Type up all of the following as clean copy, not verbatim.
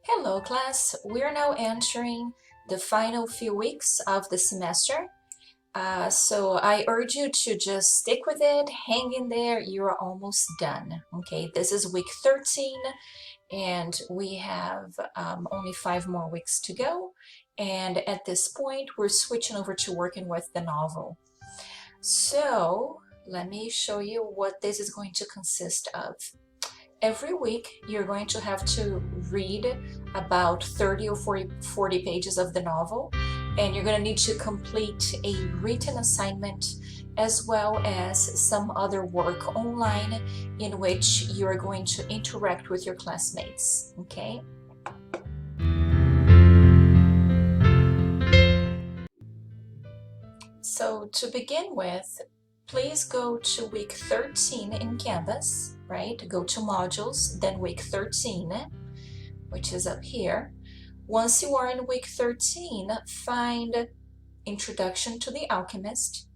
Hello class, we're now entering the final few weeks of the semester. So I urge you to just stick with it, hang in there, you're almost done. Okay, this is week 13 and we have only 5 more weeks to go. And at this point, we're switching over to working with the novel. So let me show you what this is going to consist of. Every week, you're going to have to read about 30 or 40 pages of the novel, and you're going to need to complete a written assignment as well as some other work online in which you're going to interact with your classmates, okay? So to begin with, please go to week 13 in Canvas, right? Go to modules, then week 13, which is up here. Once you are in week 13, find Introduction to the Alchemist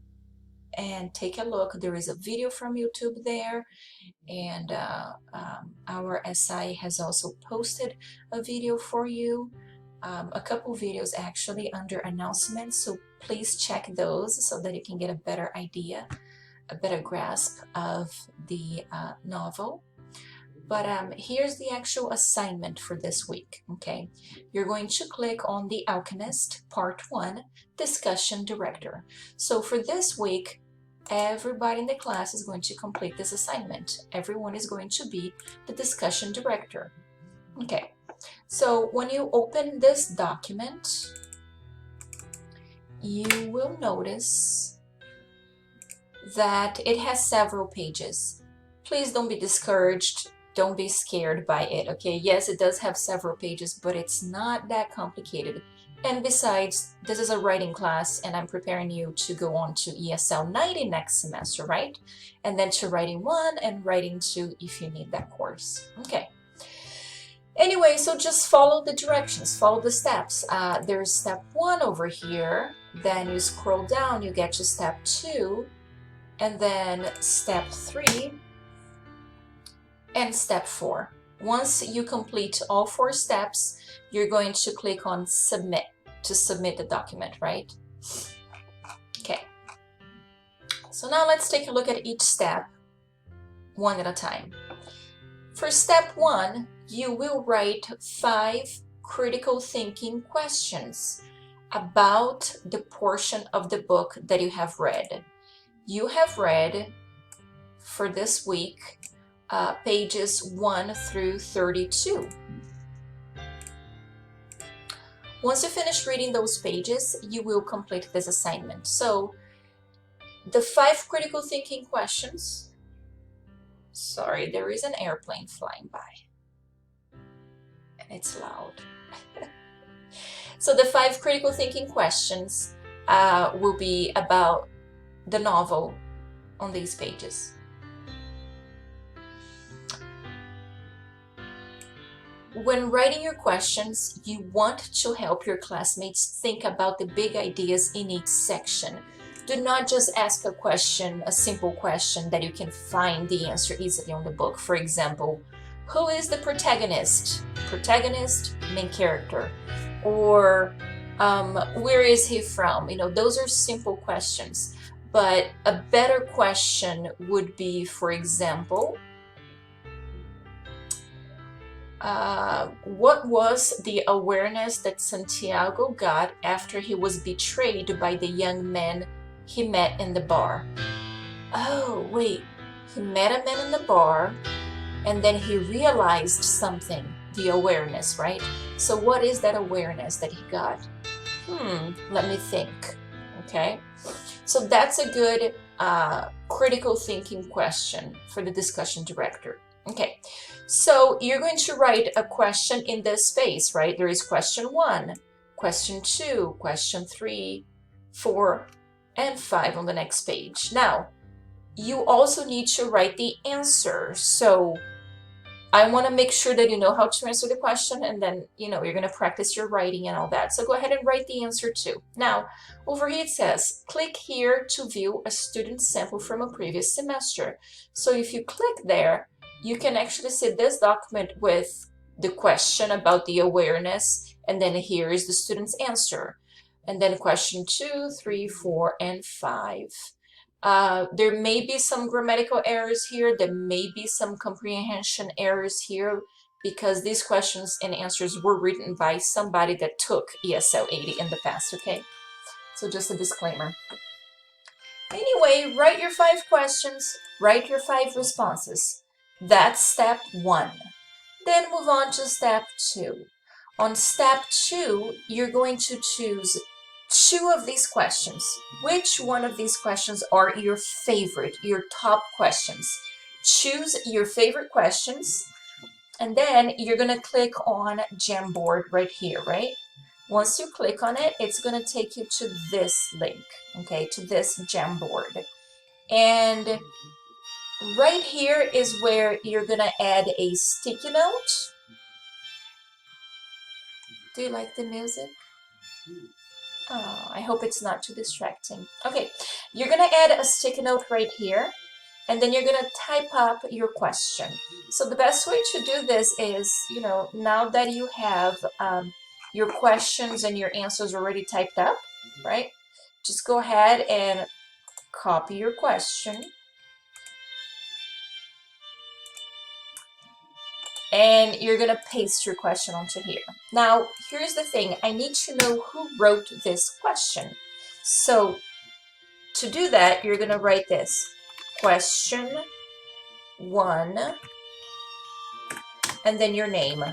and take a look. There is a video from YouTube there, and our SI has also posted a video for you. A couple videos actually under announcements, so please check those so that you can get a better idea, a better grasp of the novel. But here's the actual assignment for this week, okay? You're going to click on The Alchemist, Part 1, Discussion Director. So for this week, everybody in the class is going to complete this assignment. Everyone is going to be the discussion director. Okay, so when you open this document, you will notice that it has several pages. Please don't be discouraged. Don't be scared by it, okay? Yes, it does have several pages, but it's not that complicated. And besides, this is a writing class, and I'm preparing you to go on to ESL 90 next semester, right? And then to Writing 1 and Writing 2 if you need that course. Okay. Anyway, so just follow the directions, follow the steps. There's step 1 over here. Then you scroll down, you get to step 2, and then step 3, and step 4. Once you complete all 4 steps, you're going to click on Submit to submit the document, right? Okay. So now let's take a look at each step one at a time. For step 1, you will write 5 critical thinking questions about the portion of the book that you have read. You have read, for this week, pages 1 through 32. Once you finish reading those pages, you will complete this assignment. So the 5 critical thinking questions, sorry, there is an airplane flying by and it's loud. So the 5 critical thinking questions will be about the novel on these pages. When writing your questions, you want to help your classmates think about the big ideas in each section. Do not just ask a question, a simple question that you can find the answer easily on the book. For example, who is the protagonist? Protagonist, main character. Or where is he from? You know, those are simple questions. But a better question would be, for example, what was the awareness that Santiago got after he was betrayed by the young man he met in the bar? Oh, wait, he met a man in the bar and then he realized something, the awareness, right? So what is that awareness that he got? Let me think, okay? So that's a good critical thinking question for the discussion director. Okay, so you're going to write a question in this space, right? There is question 1, question 2, question 3, 4, and 5 on the next page. Now, you also need to write the answer. So I want to make sure that you know how to answer the question, and then, you know, you're going to practice your writing and all that. So go ahead and write the answer too. Now, over here it says, click here to view a student sample from a previous semester. So if you click there, you can actually see this document with the question about the awareness, and then here is the student's answer. And then question 2, 3, 4, and 5. There may be some grammatical errors here. There may be some comprehension errors here because these questions and answers were written by somebody that took ESL 80 in the past, okay? So just a disclaimer. Anyway, write your 5 questions, write your 5 responses. That's step 1. Then move on to step 2. On step 2, you're going to choose 2 of these questions. Which one of these questions are your favorite, your top questions? Choose your favorite questions, and then you're going to click on Jamboard right here, right? Once you click on it, it's going to take you to this link, okay, to this Jamboard. And right here is where you're going to add a sticky note. Do you like the music? Oh, I hope it's not too distracting. Okay, you're going to add a sticky note right here, and then you're going to type up your question. So the best way to do this is, you know, now that you have your questions and your answers already typed up, right? Just go ahead and copy your question. And you're going to paste your question onto here. Now, here's the thing. I need to know who wrote this question. So to do that, you're going to write this. Question 1, and then your name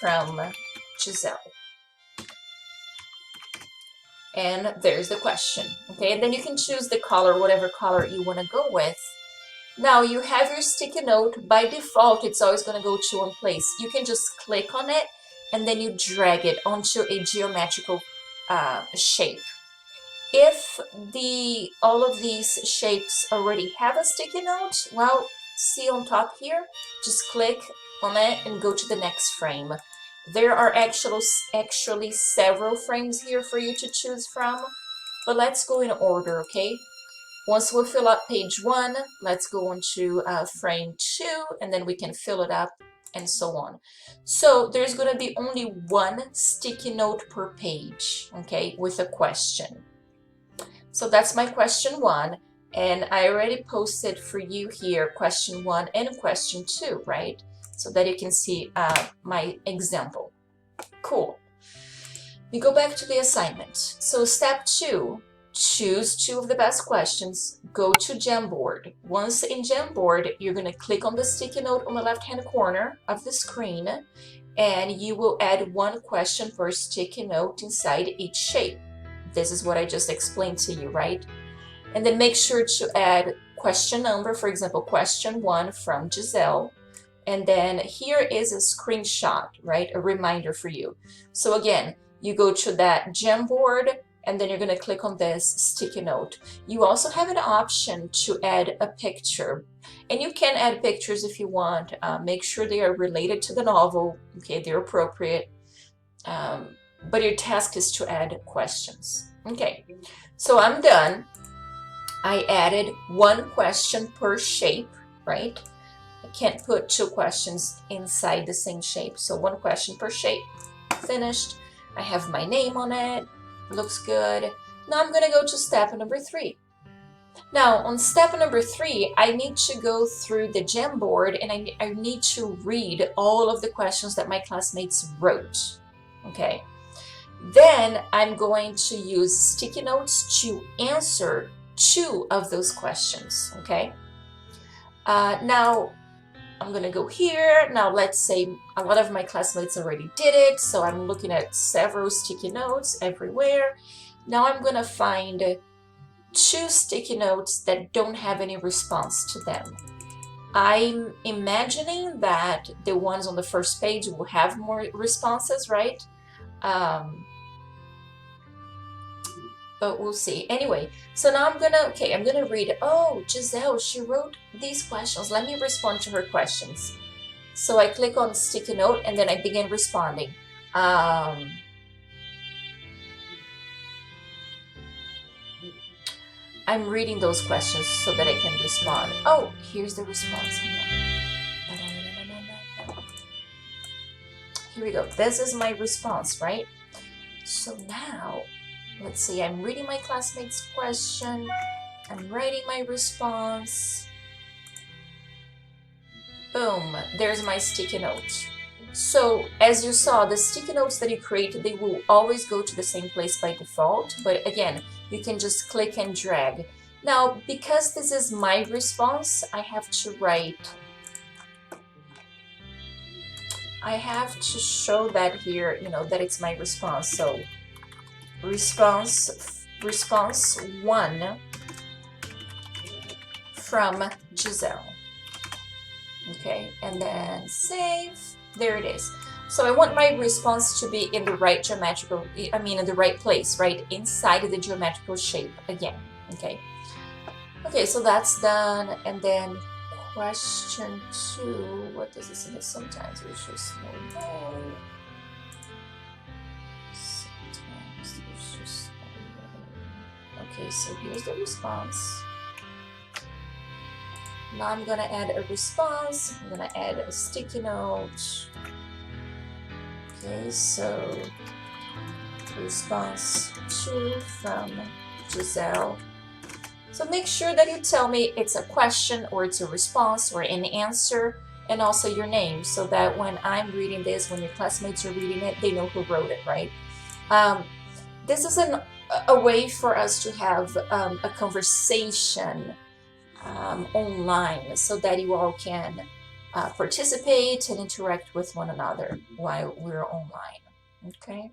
from Giselle. And there's the question. Okay, and then you can choose the color, whatever color you want to go with. Now you have your sticky note. By default, it's always going to go to one place. You can just click on it and then you drag it onto a geometrical shape. If all of these shapes already have a sticky note, well, see on top here, just click on it and go to the next frame. There are actually several frames here for you to choose from, but let's go in order, okay? Once we fill up page 1, let's go on to frame 2, and then we can fill it up and so on. So there's going to be only one sticky note per page, okay, with a question. So that's my question 1, and I already posted for you here question 1 and question 2, right? So that you can see my example. Cool. We go back to the assignment. So step 2, choose 2 of the best questions, go to Jamboard. Once in Jamboard, you're going to click on the sticky note on the left-hand corner of the screen, and you will add 1 question per sticky note inside each shape. This is what I just explained to you, right? And then make sure to add question number, for example, question 1 from Giselle. And then here is a screenshot, right? A reminder for you. So again, you go to that Jamboard, and then you're going to click on this sticky note. You also have an option to add a picture. And you can add pictures if you want. Make sure they are related to the novel. Okay, they're appropriate. But your task is to add questions. Okay, so I'm done. I added 1 question per shape, right? I can't put 2 questions inside the same shape. So 1 question per shape. Finished. I have my name on it. Looks good. Now I'm going to go to step number 3. Now on step number 3, I need to go through the Jamboard and I need to read all of the questions that my classmates wrote. Okay. Then I'm going to use sticky notes to answer 2 of those questions. Okay. Now I'm going to go here. Now let's say a lot of my classmates already did it, so I'm looking at several sticky notes everywhere. Now I'm going to find 2 sticky notes that don't have any response to them. I'm imagining that the ones on the first page will have more responses, right? But we'll see. Anyway, so now I'm gonna read. Oh, Giselle, she wrote these questions. Let me respond to her questions. So I click on sticky note and then I begin responding. I'm reading those questions so that I can respond. Oh, here's the response. here we go. This is my response, right? So now, let's see, I'm reading my classmate's question. I'm writing my response. Boom, there's my sticky note. So as you saw, the sticky notes that you create, they will always go to the same place by default. But again, you can just click and drag. Now, because this is my response, I have to show that here, you know, that it's my response. So response 1 from Giselle. Okay, and then save. There it is. So I want my response to be in the right geometrical, in the right place, right? Inside of the geometrical shape again, okay? Okay, so that's done. And then question 2, what does it say? Sometimes we just know no. Sometimes there's just no. Okay, so here's the response. Now I'm gonna add a response. I'm gonna add a sticky note. Okay, so response 2 from Giselle. So make sure that you tell me it's a question or it's a response or an answer, and also your name, so that when I'm reading this, when your classmates are reading it, they know who wrote it, right? This is a way for us to have a conversation online, so that you all can participate and interact with one another while we're online. Okay.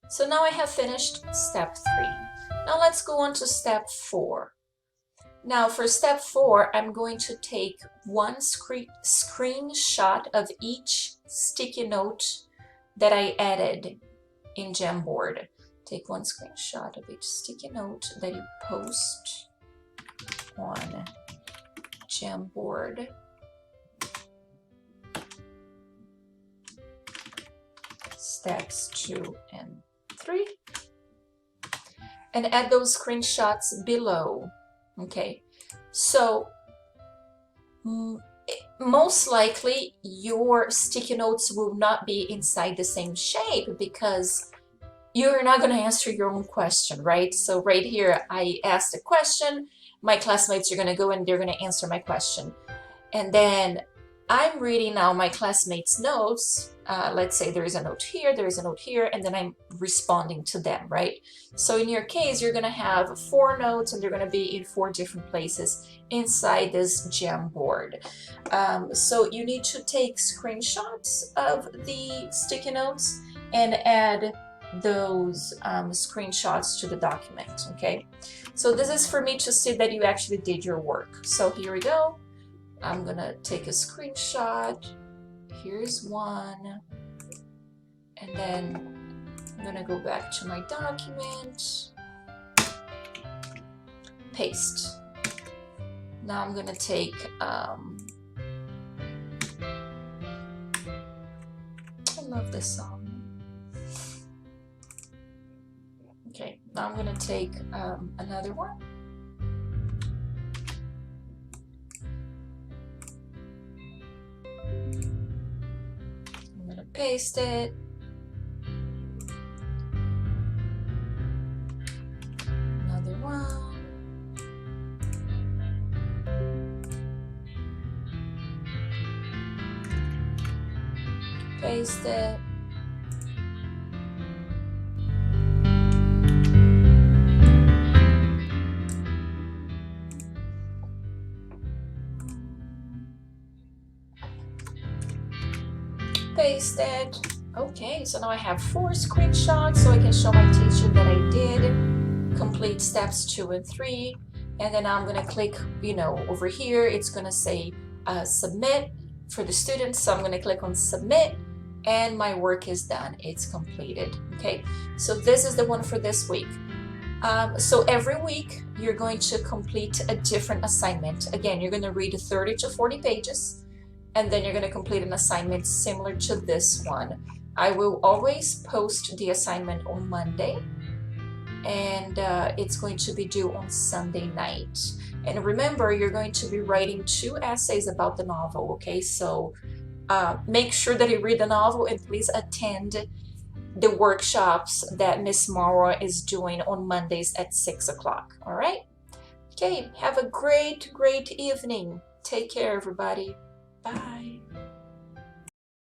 So now I have finished step 3. Now let's go on to step 4. Now for step 4, I'm going to take one screenshot of each sticky note that I added in Jamboard. Take one screenshot of each sticky note that you post on Jamboard. Steps 2 and 3. And add those screenshots below. Okay, so most likely your sticky notes will not be inside the same shape because you're not going to answer your own question, right? So right here, I asked a question, my classmates are going to go and they're going to answer my question. And then I'm reading now my classmates' notes. Let's say there is a note here, there is a note here, and then I'm responding to them, right? So in your case, you're going to have 4 notes and they're going to be in 4 different places inside this Jamboard. So you need to take screenshots of the sticky notes and add those screenshots to the document, okay? So this is for me to see that you actually did your work. So here we go. I'm gonna take a screenshot. Here's one. And then I'm gonna go back to my document. Paste. Now I'm gonna take, I love this song. Okay, now I'm gonna take another one. I'm gonna paste it. Another one. Paste it. Paste it. Okay, so now I have 4 screenshots, so I can show my teacher that I did complete steps 2 and 3. And then I'm gonna click, over here, it's gonna say submit for the students. So I'm gonna click on submit and my work is done. It's completed, okay? So this is the one for this week. So every week you're going to complete a different assignment. Again, you're gonna read 30 to 40 pages. And then you're going to complete an assignment similar to this one. I will always post the assignment on Monday. and it's going to be due on Sunday night. And remember, you're going to be writing 2 essays about the novel, okay? So make sure that you read the novel, and please attend the workshops that Miss Mara is doing on Mondays at 6 o'clock, all right? Okay, have a great evening. Take care, everybody. Bye.